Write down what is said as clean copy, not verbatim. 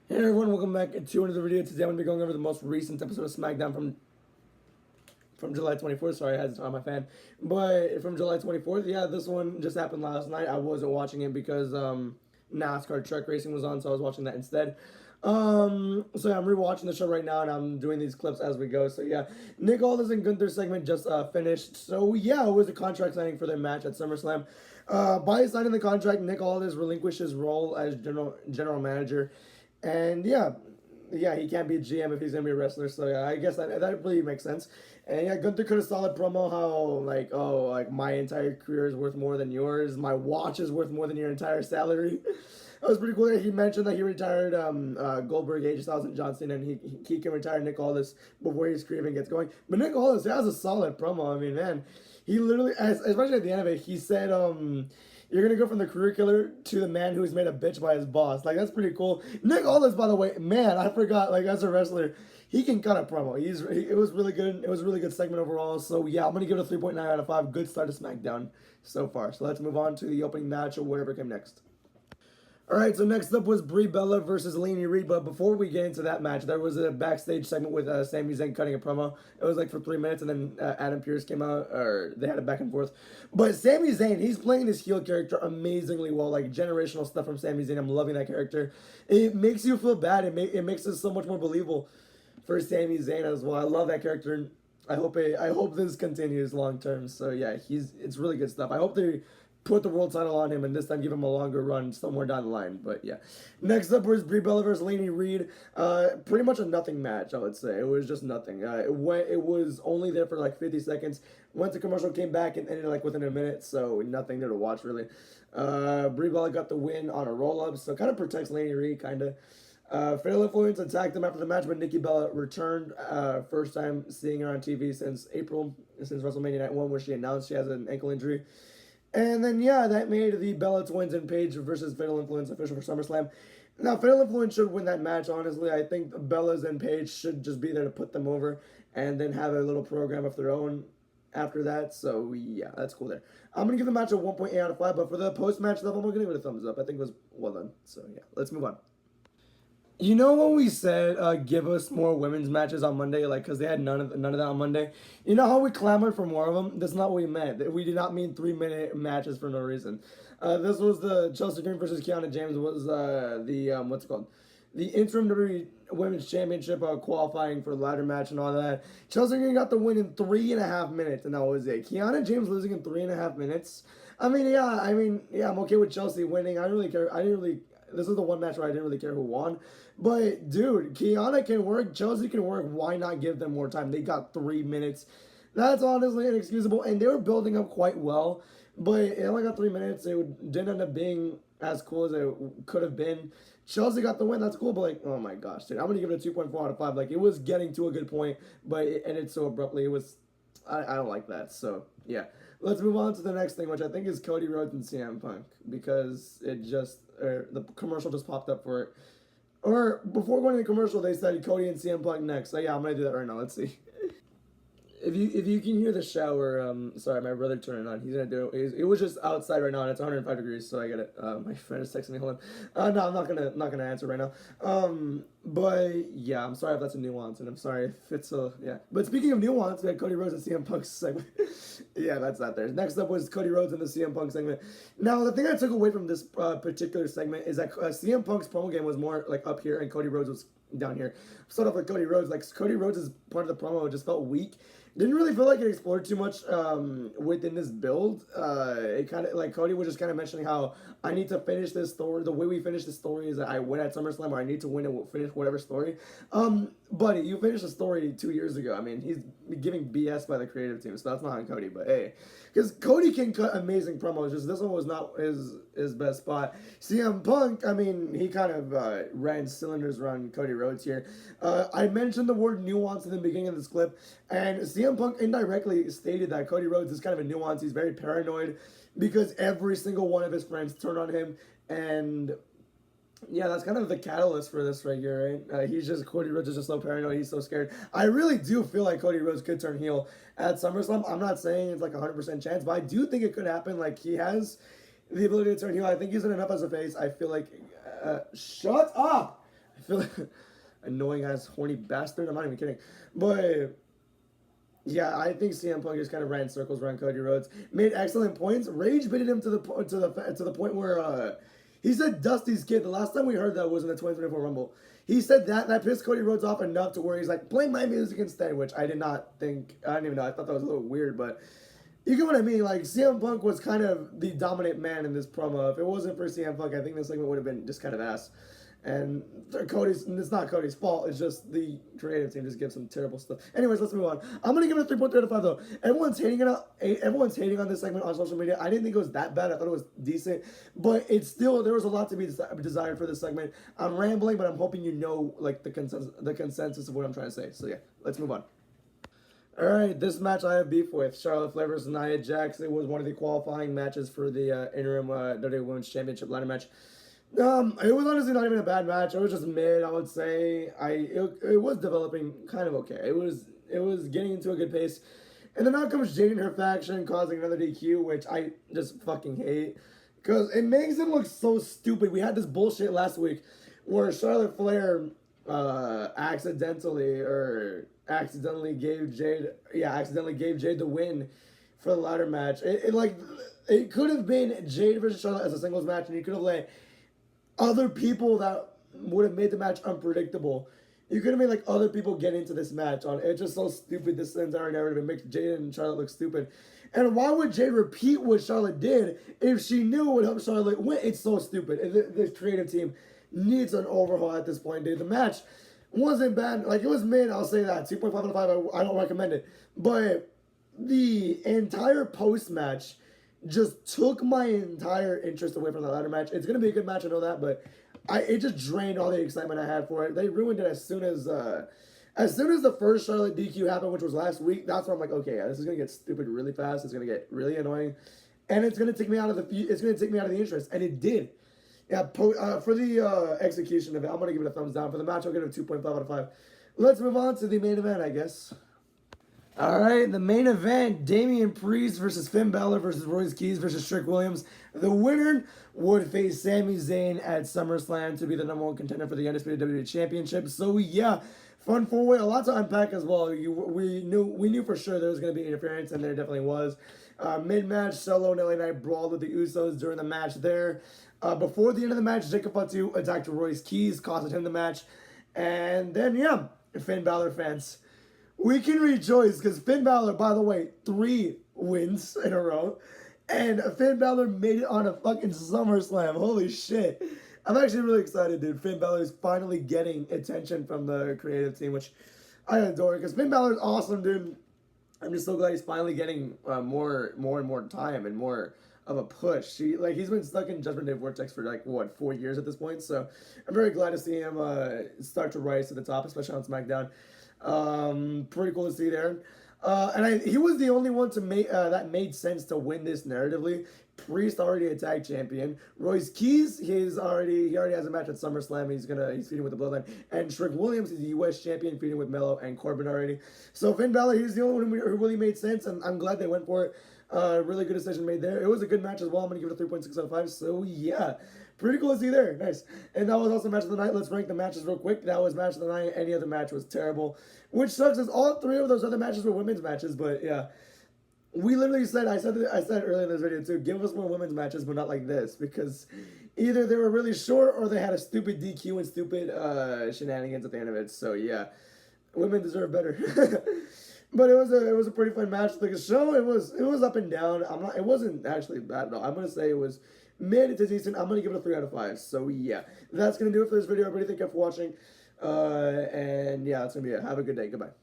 Hey everyone, welcome back to another video. Today I'm going to be going over the most recent episode of Smackdown from July 24th. Sorry, I had to turn on my fan. But from July 24th, yeah, this one just happened last night. I wasn't watching it because NASCAR truck racing was on, so I was watching that instead. So yeah, I'm rewatching the show right now, and I'm doing these clips as we go. So yeah, Nick Aldis and Gunther's segment just finished. So yeah, it was a contract signing for their match at SummerSlam. By signing the contract, Nick Aldis relinquished his role as general manager, and yeah, he can't be a GM if he's gonna be a wrestler. So yeah, I guess that really makes sense. And yeah, Gunther could have solid promo how like my entire career is worth more than yours. My watch is worth more than your entire salary. That was pretty cool. He mentioned that he retired Goldberg, AJ Styles, and John Cena, and he can retire Nick Aldis before his career even gets going. But Nick Aldis has a solid promo. I mean, man, he literally, especially at the end of it, he said, "You're gonna go from the career killer to the man who's made a bitch by his boss." Like that's pretty cool. Nick Aldis, by the way, man, I forgot. Like as a wrestler, he can cut a promo. It was really good. It was a really good segment overall. So yeah, I'm gonna give it a 3.9 out of 5. Good start to SmackDown so far. So let's move on to the opening match or whatever came next. Alright, so next up was Brie Bella versus Lainey Reed, but before we get into that match, there was a backstage segment with Sami Zayn cutting a promo. It was like for 3 minutes, and then Adam Pearce came out, or they had a back and forth. But Sami Zayn, he's playing this heel character amazingly well, like generational stuff from Sami Zayn. I'm loving that character. It makes you feel bad. It makes it so much more believable for Sami Zayn as well. I love that character, and I hope this continues long term. So yeah, it's really good stuff. I hope they put the world title on him and this time give him a longer run somewhere down the line. But yeah, next up was Brie Bella versus Lainey Reed. Pretty much a nothing match, I would say. It was just nothing. It was only there for like 50 seconds. Went to commercial, came back, and ended like within a minute. So nothing there to watch really. Brie Bella got the win on a roll up, so kind of protects Lainey Reed, kind of. Fatal Influence attacked them after the match, but Nikki Bella returned. First time seeing her on TV since April, since WrestleMania Night 1, where she announced she has an ankle injury. And then, yeah, that made the Bella Twins and Paige versus Fatal Influence official for SummerSlam. Now, Fatal Influence should win that match, honestly. I think Bella's and Paige should just be there to put them over and then have a little program of their own after that. So, yeah, that's cool there. I'm going to give the match a 1.8 out of 5, but for the post-match level, I'm going to give it a thumbs up. I think it was well done. So, yeah, let's move on. You know when we said give us more women's matches on Monday, like because they had none of that on Monday. You know how we clamored for more of them. That's not what we meant. We did not mean 3-minute matches for no reason. This was the Chelsea Green versus Kiana James was the what's it called, the interim WWE Women's Championship qualifying for the ladder match and all that. Chelsea Green got the win in 3.5 minutes, and that was it. Kiana James losing in 3.5 minutes. I mean, yeah, I'm okay with Chelsea winning. I don't really care. I didn't really. This is the one match where I didn't really care who won. But, dude, Kiana can work. Chelsea can work. Why not give them more time? They got 3 minutes. That's honestly inexcusable. And they were building up quite well. But it only got 3 minutes. It didn't end up being as cool as it could have been. Chelsea got the win. That's cool. But, like, oh, my gosh, dude. I'm going to give it a 2.4 out of 5. Like, it was getting to a good point. But it ended so abruptly. It was... I don't like that. So, yeah. Let's move on to the next thing, which I think is Cody Rhodes and CM Punk. Because it just... the commercial just popped up for it. Or before going to the commercial, they said Cody and CM Punk next. So yeah, I'm gonna do that right now. Let's see. If you can hear the shower, sorry, my brother turned it on. He's gonna do it. It was just outside right now, and it's 105 degrees, so I get it. My friend is texting me. Hold on. No, I'm not gonna answer right now. But yeah, I'm sorry if that's a nuance, and I'm sorry if it's a yeah. But speaking of nuance, we had Cody Rhodes and CM Punk segment. Yeah, that's not there. Next up was Cody Rhodes and the CM Punk segment. Now, the thing I took away from this particular segment is that CM Punk's promo game was more like up here, and Cody Rhodes was down here. Start off with Cody Rhodes. Like Cody Rhodes' part of the promo just felt weak. Didn't really feel like it explored too much within this build. It kind of like Cody was just kind of mentioning how I need to finish this story. The way we finish the story is that I win at SummerSlam, or I need to win and finish whatever story. Buddy, you finished the story 2 years ago. I mean, he's giving BS by the creative team, so that's not on Cody. But hey, because Cody can cut amazing promos. Just this one was not his best spot. CM Punk, I mean, he kind of ran cylinders around Cody Rhodes here. I mentioned the word nuance in the beginning of this clip, and CM Punk indirectly stated that Cody Rhodes is kind of a nuance. He's very paranoid because every single one of his friends turned on him, and yeah, that's kind of the catalyst for this right here, right? Cody Rhodes is just so paranoid. He's so scared. I really do feel like Cody Rhodes could turn heel at SummerSlam. I'm not saying it's like a 100% chance, but I do think it could happen. Like, he has the ability to turn heel. I think he's in enough as a face. I feel like, shut up! I feel like annoying ass horny bastard. I'm not even kidding. But yeah, I think CM Punk just kind of ran circles around Cody Rhodes. Made excellent points. Rage baited him to the point where he said Dusty's kid. The last time we heard that was in the 2024 Rumble. He said that pissed Cody Rhodes off enough to where he's like, play my music instead, which I did not think. I don't even know. I thought that was a little weird, but you get what I mean. Like CM Punk was kind of the dominant man in this promo. If it wasn't for CM Punk, I think this segment would have been just kind of ass. And it's not Cody's fault. It's just the creative team just gives some terrible stuff. Anyways, let's move on. I'm gonna give it a 3.3 out of 5 though. Everyone's hating on this segment on social media. I didn't think it was that bad. I thought it was decent, but it's still, there was a lot to be desired for this segment. I'm rambling, but I'm hoping you know like the consensus of what I'm trying to say. So yeah, let's move on. All right, this match I have beef with Charlotte Flair versus Nia Jax. It was one of the qualifying matches for the interim WWE Women's Championship ladder match. It was honestly not even a bad match. It was just mid, I would say. It was developing kind of okay. It was getting into a good pace. And then out comes Jade and her faction causing another DQ, which I just fucking hate. Because it makes them look so stupid. We had this bullshit last week where Charlotte Flair accidentally gave Jade the win for the ladder match. It could have been Jade versus Charlotte as a singles match, and you could have let other people that would have made the match unpredictable. You could have made like other people get into this match. It's just so stupid. This entire narrative, it makes Jade and Charlotte look stupid. And why would Jade repeat what Charlotte did if she knew it would help Charlotte win? It's so stupid. This creative team needs an overhaul at this point, dude. The match wasn't bad. Like, it was mid, I'll say that. 2.5 out of 5, I don't recommend it. But the entire post-match just took my entire interest away from the ladder match. It's going to be a good match, I know that, but it just drained all the excitement I had for it. They ruined it as soon as the first Charlotte DQ happened, which was last week. That's when I'm like, okay, yeah, this is going to get stupid really fast. It's going to get really annoying. And it's going to take me out of the interest. And it did. Yeah, for the execution of it, I'm going to give it a thumbs down. For the match, I'll give it a 2.5 out of 5. Let's move on to the main event, I guess. All right, the main event, Damian Priest versus Finn Balor versus Royce Keys versus Trick Williams. The winner would face Sami Zayn at SummerSlam to be the #1 contender for the Undisputed WWE Championship. So yeah, fun four-way, a lot to unpack as well. We knew for sure there was going to be interference, and there definitely was. Mid-match, Solo and LA Knight brawled with the Usos during the match there. Before the end of the match, Jacob Fatu attacked Royce Keys, costing him the match. And then, yeah, Finn Balor fans, we can rejoice because Finn Balor, by the way, 3 wins in a row. And Finn Balor made it on a fucking SummerSlam. Holy shit. I'm actually really excited, dude. Finn Balor is finally getting attention from the creative team, which I adore because Finn Balor is awesome, dude. I'm just so glad he's finally getting more and more time and more of a push. He's been stuck in Judgment Day Vortex for 4 years at this point. So I'm very glad to see him start to rise to the top, especially on SmackDown. Pretty cool to see there. He was the only one to make that made sense to win this narratively. Priest already a tag champion. Royce Keys, he already has a match at SummerSlam. He's feuding with the Bloodline. And Trick Williams is the U.S. champion, feuding with Melo and Corbin already. So Finn Balor, he's the only one who really made sense, and I'm glad they went for it. Really good decision made there. It was a good match as well. I'm gonna give it a 3.6 out of 5. So yeah, pretty cool to see there. Nice. And that was also match of the night. Let's rank the matches real quick. That was match of the night. Any other match was terrible, which sucks. As all 3 of those other matches were women's matches. But yeah, we literally said I said earlier in this video too. Give us more women's matches, but not like this, because either they were really short or they had a stupid DQ and stupid shenanigans at the end of it. So yeah, women deserve better. But it was a pretty fun match. Like a show, it was up and down. It wasn't actually bad though. I'm gonna say it was mid to decent. I'm gonna give it a 3 out of 5. So yeah, that's gonna do it for this video. Everybody, thank you for watching. And yeah, that's gonna be it. Have a good day. Goodbye.